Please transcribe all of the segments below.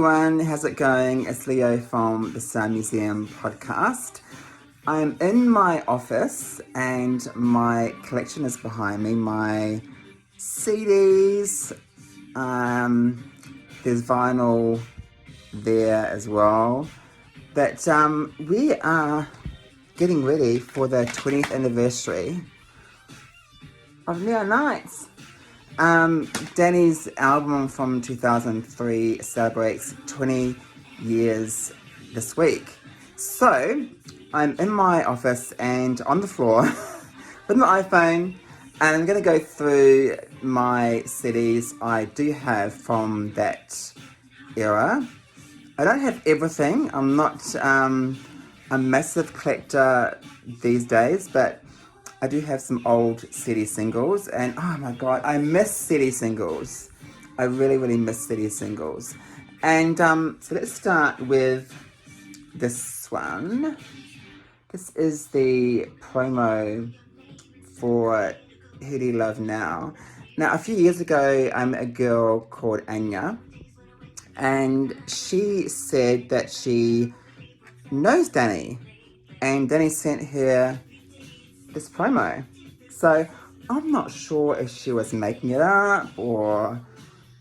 Everyone, how's it going? It's Leo from the Sound Museum podcast. I'm in my office and my collection is behind me, my CDs, there's vinyl there as well. But we are getting ready for the 20th anniversary of Neon Nights. Dannii's album from 2003 celebrates 20 years this week. So, I'm in my office and on the floor with my iPhone, and I'm going to go through my CDs I do have from that era. I don't have everything. I'm not a massive collector these days, but I do have some old CD singles, and oh my god, I miss CD singles. I really, really miss CD singles. And so let's start with this one. This is the promo for Who Do You Love Now? Now, a few years ago, I met a girl called Anya, and she said that she knows Dannii, and Dannii sent her this promo. So I'm not sure if she was making it up or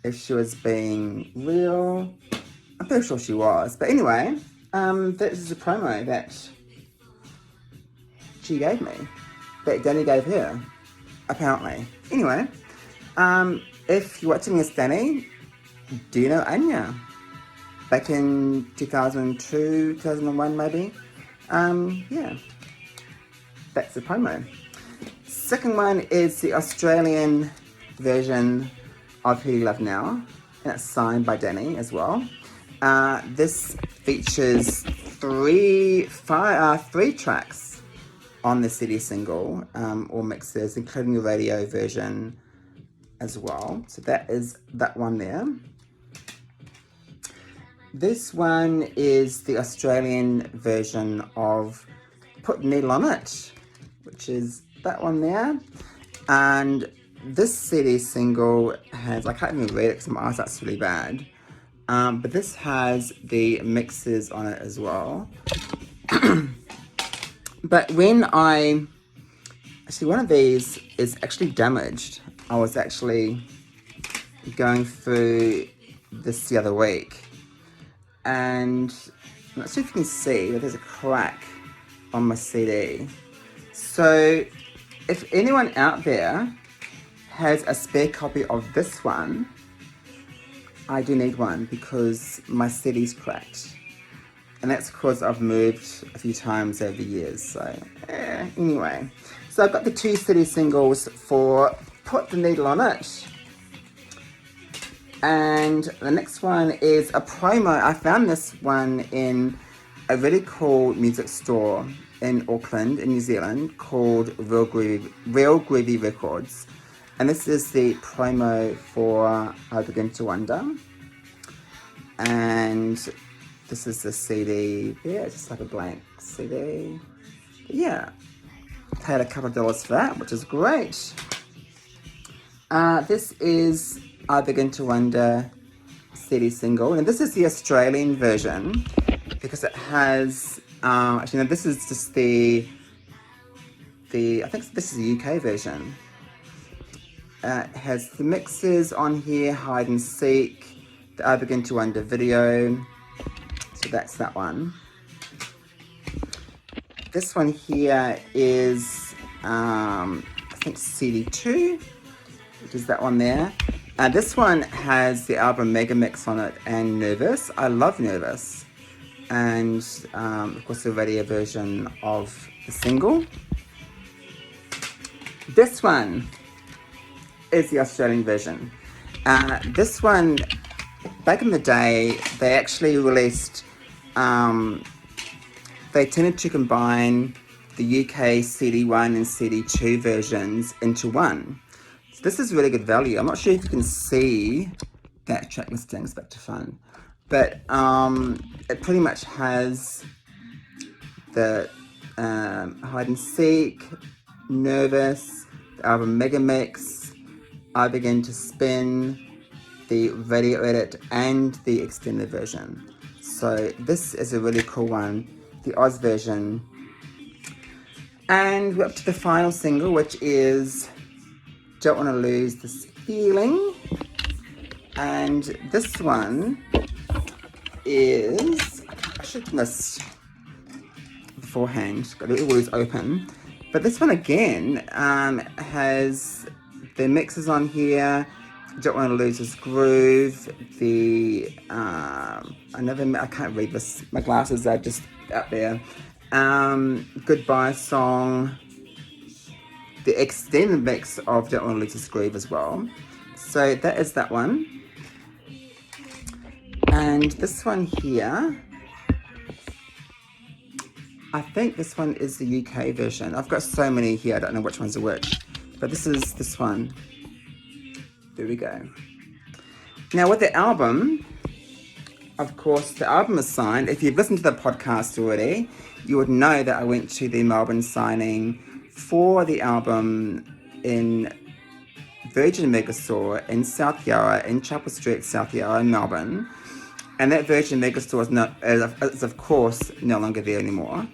if she was being real. I'm pretty sure she was. But anyway, this is a promo that she gave me, that Dannii gave her, apparently. Anyway, if you're watching this, Dannii, do you know Anya? Back in 2002, 2001 maybe? Yeah. That's the promo. Second one is the Australian version of Who Do You Love Now, and it's signed by Dannii as well. This features three tracks on the CD single, or mixes, including the radio version as well. So that is that one there. This one is the Australian version of Put the Needle on It, which is that one there. And this CD single has, I can't even read it because my eyesight's really bad, but this has the mixes on it as well. But when one of these is actually damaged. I was actually going through this the other week, and I'm not sure if you can see, but there's a crack on my CD. So if anyone out there has a spare copy of this one, I do need one because my CD's cracked, and that's because I've moved a few times over the years. So anyway, so I've got the two CD singles for Put the Needle on It, and the next one is a promo. I found this one in a really cool music store in Auckland, in New Zealand, called Real Groovy Records. And this is the promo for I Begin to Wonder. And this is the CD. Yeah, it's just like a blank CD. But yeah, paid a couple of dollars for that, which is great. This is I Begin to Wonder CD single. And this is the Australian version, because it has, actually no, this is just I think this is the UK version. It has the mixes on here, Hide and Seek, the I Begin to Wonder video, so that's that one. This one here is, I think CD2, which is that one there. This one has the album Mega Mix on it and Nervous. I love Nervous. And of course the radio version of the single. This one is the Australian version. This one, back in the day, they actually released, they tended to combine the UK CD1 and CD2 versions into one. So this is really good value. I'm not sure if you can see that track listings, back to fun. But it pretty much has the Hide and Seek, Nervous, the album Mega Mix, I Begin to Spin, the radio edit and the extended version. So this is a really cool one, the Oz version. And we're up to the final single, which is Don't Want to Lose This Feeling. And this one is, I should list beforehand, got it always open. But this one again has the mixes on here. Don't Want to Lose This Groove. The I can't read this. My glasses are just out there. Goodbye Song. The extended mix of Don't Want to Lose This Groove as well. So that is that one. And this one here, I think this one is the UK version. I've got so many here, I don't know which ones are which. But this is this one. There we go. Now with the album, of course, the album is signed. If you've listened to the podcast already, you would know that I went to the Melbourne signing for the album in Virgin Megastore in South Yarra, in Chapel Street, South Yarra, in Melbourne. And that Virgin Megastore is of course no longer there anymore.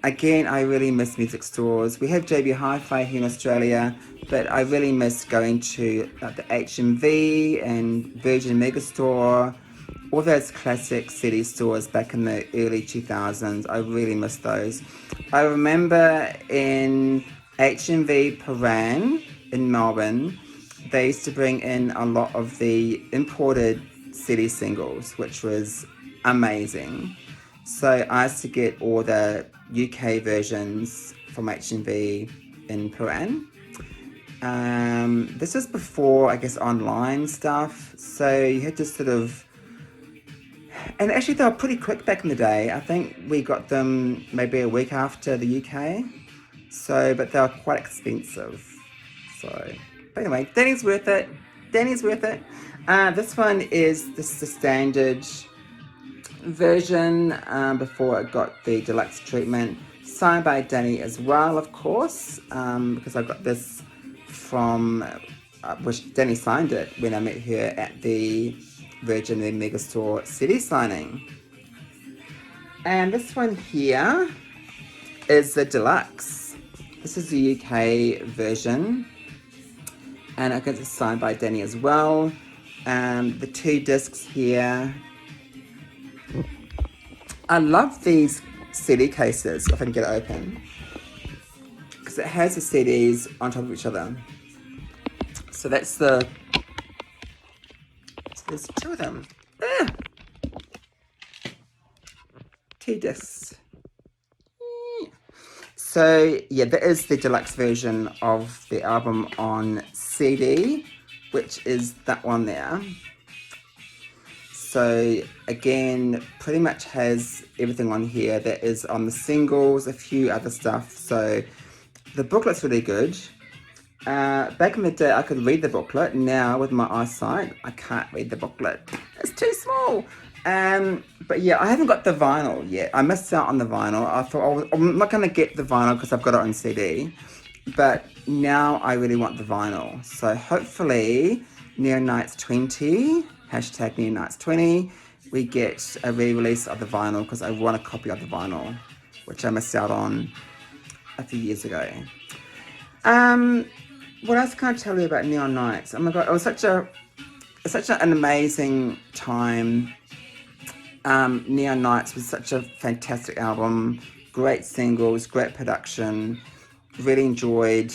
Again, I really miss music stores. We have JB Hi-Fi here in Australia, but I really miss going to the HMV and Virgin Megastore, all those classic CD stores back in the early 2000s. I really miss those. I remember in HMV Paran in Melbourne, they used to bring in a lot of the imported CD singles, which was amazing. So I used to get all the UK versions from HMV in Paran. This was before, I guess, online stuff. So you had to sort of, and actually they were pretty quick back in the day. I think we got them maybe a week after the UK. So, but they were quite expensive. So, but anyway, Danny's worth it. Danny's worth it. This one is the standard version before it got the deluxe treatment. Signed by Dannii as well, of course, because I got this from, which Dannii signed it when I met her at the Virgin Megastore CD signing. And this one here is the deluxe. This is the UK version. And I guess it's signed by Dannii as well. The 2 discs here. I love these CD cases, if I can get it open, because it has the CDs on top of each other. So that's the, there's 2 of them. 2 discs. So yeah, that is the deluxe version of the album on CD, which is that one there. So again, pretty much has everything on here that is on the singles, a few other stuff. So the booklet's really good. Back in the day, I could read the booklet. Now with my eyesight, I can't read the booklet. It's too small. But yeah, I haven't got the vinyl yet. I missed out on the vinyl. I thought I'm not going to get the vinyl because I've got it on CD. But now I really want the vinyl. So hopefully, Neon Nights 20, hashtag Neon Nights 20, we get a re-release of the vinyl because I want a copy of the vinyl, which I missed out on a few years ago. What else can I tell you about Neon Nights? Oh my god, it was such an amazing time. Neon Nights was such a fantastic album, great singles, great production. Really enjoyed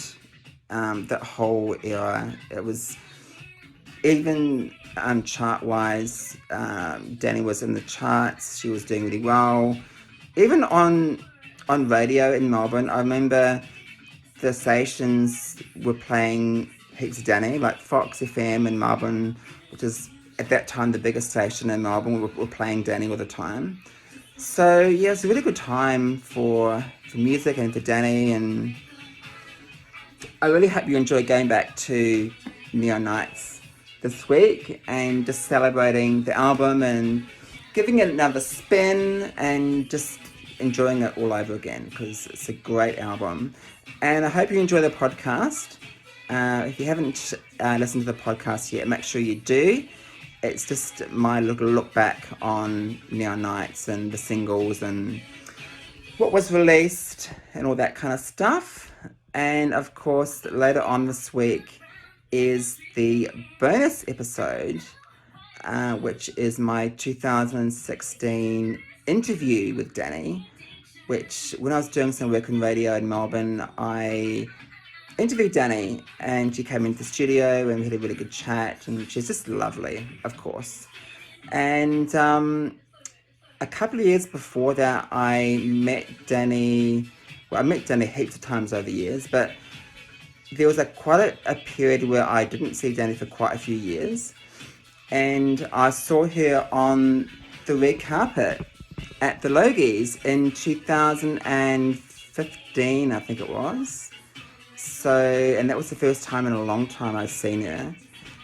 that whole era. It was, even chart-wise, Dannii was in the charts. She was doing really well. Even on radio in Melbourne, I remember the stations were playing heaps of Dannii, like Fox FM in Melbourne, which is at that time the biggest station in Melbourne, were playing Dannii all the time. So yeah, it's a really good time for music and for Dannii, and I really hope you enjoy going back to Neon Nights this week and just celebrating the album and giving it another spin and just enjoying it all over again, because it's a great album. And I hope you enjoy the podcast. If you haven't listened to the podcast yet, make sure you do. It's just my little look back on Neon Nights and the singles and what was released and all that kind of stuff. And of course, later on this week is the bonus episode, which is my 2016 interview with Dannii, which when I was doing some work in radio in Melbourne, I interviewed Dannii and she came into the studio and we had a really good chat, and she's just lovely, of course. And a couple of years before that, I met Dannii. Well, I met Dannii heaps of times over the years, but there was quite a period where I didn't see Dannii for quite a few years. And I saw her on the red carpet at the Logies in 2015, I think it was. So, and that was the first time in a long time I'd seen her.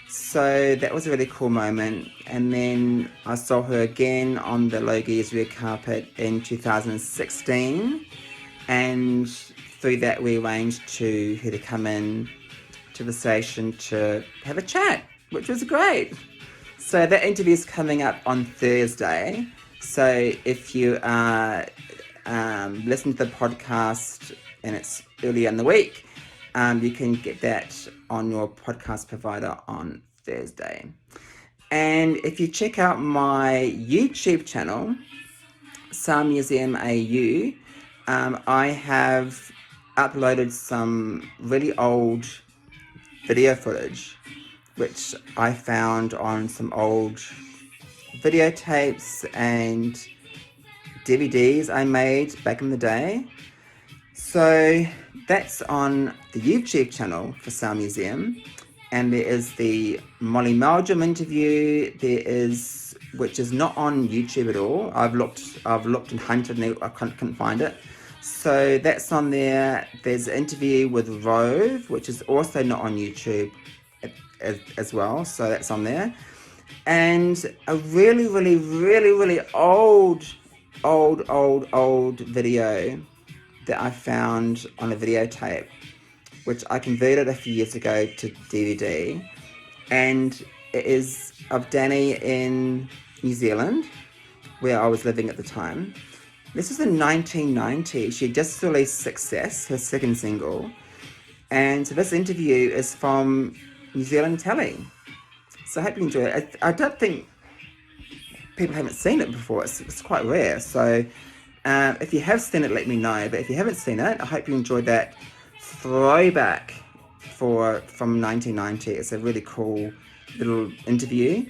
So that was a really cool moment. And then I saw her again on the Logies red carpet in 2016. And through that we arranged for her to come in to the station to have a chat, which was great. So that interview is coming up on Thursday. So if you listen to the podcast and it's early in the week, you can get that on your podcast provider on Thursday. And if you check out my YouTube channel, Sound Museum AU, I have uploaded some really old video footage, which I found on some old videotapes and DVDs I made back in the day. So that's on the YouTube channel for Sound Museum. And there is the Molly Meldrum interview. Which is not on YouTube at all. I've looked and hunted and I couldn't find it. So that's on there. There's an interview with Rove, which is also not on YouTube as well. So that's on there. And a really, really, really, really old video that I found on a videotape, which I converted a few years ago to DVD. And it is of Dannii in New Zealand, where I was living at the time. This was in 1990. She had just released Success, her second single. And so this interview is from New Zealand telly. So I hope you enjoy it. I don't think people haven't seen it before. It's quite rare. So if you have seen it, let me know. But if you haven't seen it, I hope you enjoyed that throwback from 1990. It's a really cool little interview.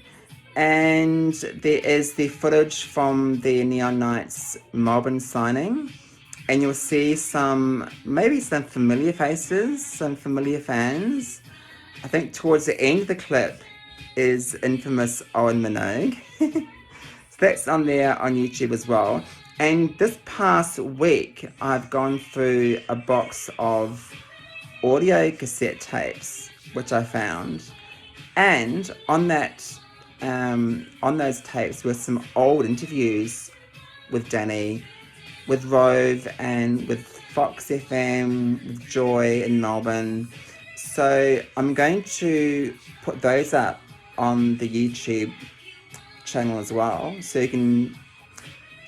And there is the footage from the Neon Nights Melbourne signing, and you'll see maybe some familiar faces, some familiar fans. I think towards the end of the clip is infamous Owen Minogue. So that's on there on YouTube as well. And this past week, I've gone through a box of audio cassette tapes, which I found, and on those tapes were some old interviews with Dannii, with Rove, and with Fox FM, with Joy in Melbourne. So I'm going to put those up on the YouTube channel as well, so you can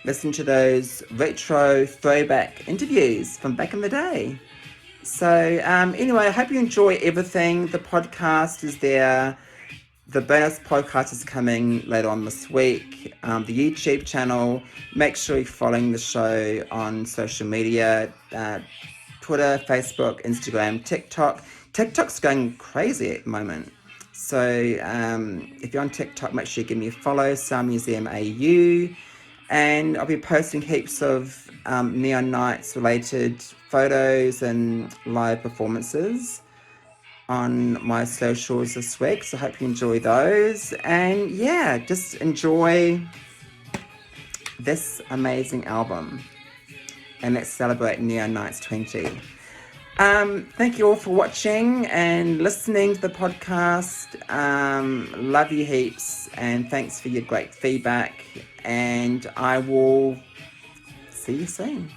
listen to those retro throwback interviews from back in the day. So anyway, I hope you enjoy everything. The podcast is there. The bonus podcast is coming later on this week. The YouTube channel, make sure you're following the show on social media, Twitter, Facebook, Instagram, TikTok. TikTok's going crazy at the moment. So if you're on TikTok, make sure you give me a follow, Sound Museum AU. And I'll be posting heaps of Neon Nights related photos and live performances on my socials this week, so I hope you enjoy those. And yeah, just enjoy this amazing album, and let's celebrate Neon Nights 20. Thank you all for watching and listening to the podcast. Love you heaps, and thanks for your great feedback, and I will see you soon.